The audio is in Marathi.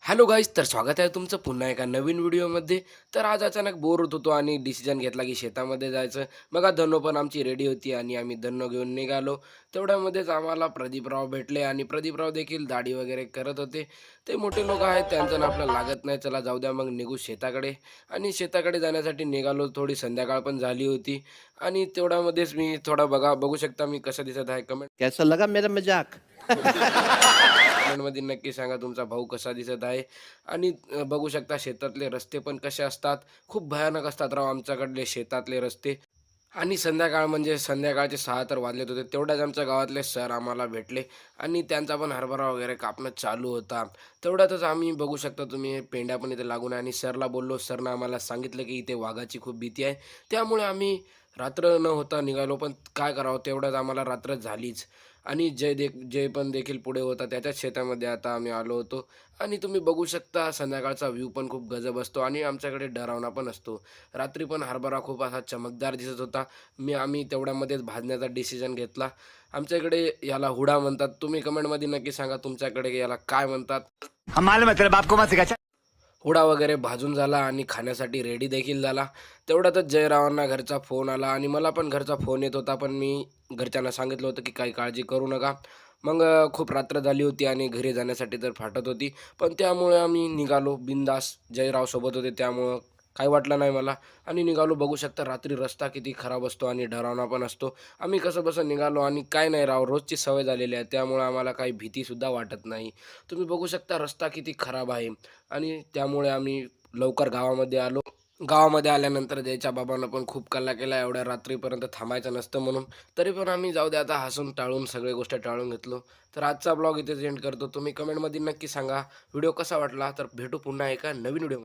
हॅलो गाईज, तर स्वागत आहे तुमचं पुन्हा एका नवीन व्हिडिओमध्ये. तर आज अचानक बोर होत होतो आणि डिसिजन घेतला की शेतामध्ये जायचं. बघा धन्नो पण आमची रेडी होती आणि आम्ही धन्नो घेऊन निघालो. तेवढ्यामध्येच आम्हाला प्रदीपराव भेटले आणि प्रदीपराव देखील दाढी वगैरे करत होते. ते मोठे लोक आहेत, त्यांचं ना आपल्याला लागत नाही. चला जाऊ द्या, मग निघू शेताकडे. आणि शेताकडे जाण्यासाठी निघालो. थोडी संध्याकाळ पण झाली होती आणि तेवढ्यामध्येच मी थोडा बघू शकता मी कसं दिसत आहे. कमेंट कैसा लगा मेरा मजाक? कमेंटमध्ये नक्की सांगा तुमचा भाऊ कसा दिसत आहे. आणि बघू शकता शेतातले रस्ते पण कसे असतात. खूप भयानक असतात राव आमच्याकडले शेतातले रस्ते. आणि संध्याकाळ म्हणजे संध्याकाळचे 6 तर वाजलेत होते. तेवढ्याच आमच्या गावातले सर आम्हाला भेटले आणि त्यांचा पण हरभरा वगैरे कापणं चालू होता. तेवढ्यातच आम्ही बघू शकता तुम्ही पेंड्या पण इथे लागून आहे आणि सरला बोललो. सरनं आम्हाला सांगितलं की इथे वाघाची खूप भीती आहे. त्यामुळे आम्ही रात्र न होता निघालो. पण काय करावं, तेवढ्यात आम्हाला रात्र झालीच. आणि जय पण देखील पुढे होता, त्याच्याच शेतामध्ये आता आम्ही आलो होतो. आणि तुम्ही बघू शकता संध्याकाळचा व्ह्यू पण खूप गजब असतो आणि आमच्याकडे डरावना पण असतो. रात्री पण हरभरा खूप असा चमकदार दिसत होता. आम्ही तेवढ्यामध्येच भाजण्याचा डिसिजन घेतला. आमच्या इकडे याला हुडा म्हणतात. तुम्ही कमेंटमध्ये नक्की सांगा तुमच्याकडे याला काय म्हणतात? हम मालूम है तेरे बाप को मत सिखा। हुडा वगैरे भाजून झाला आणि खाण्यासाठी रेडी देखील झाला. तेवढ्यातच जयरावांना घरचा फोन आला आणि मला पण घरचा फोन येत होता. पण मी घरच्यांना सांगितलं होतं की काही काळजी करू नका. मग खूप रात्र झाली होती आणि घरी जाण्यासाठी तर फाटत होती. पण त्यामुळे आम्ही निघालो बिनधास्त. जयराव सोबत होते त्यामुळं काही वाटलं नाही मला आणि निघालो. बघू शकता रात्री रस्ता किती खराब असतो आणि डरावना पण असतो. आम्ही कसंबसं निघालो आणि काय नाही राव, रोजची सवय झालेली आहे. त्यामुळे आम्हाला काही भीतीसुद्धा वाटत नाही. तुम्ही बघू शकता रस्ता किती खराब आहे आणि त्यामुळे आम्ही लवकर गावामध्ये आलो. गावामध्ये आल्यानंतर जयच्या बाबांना पण खूप कल्ला केला एवढ्या रात्रीपर्यंत थांबायचं नसतं म्हणून. तरी पण आम्ही जाऊ द्या आता हसून टाळून सगळ्या गोष्टी टाळून घेतलो. तर आजचा ब्लॉग इथेच एंड करतो. तुम्ही कमेंटमध्ये नक्की सांगा व्हिडिओ कसा वाटला. तर भेटू पुन्हा एका नवीन व्हिडिओ.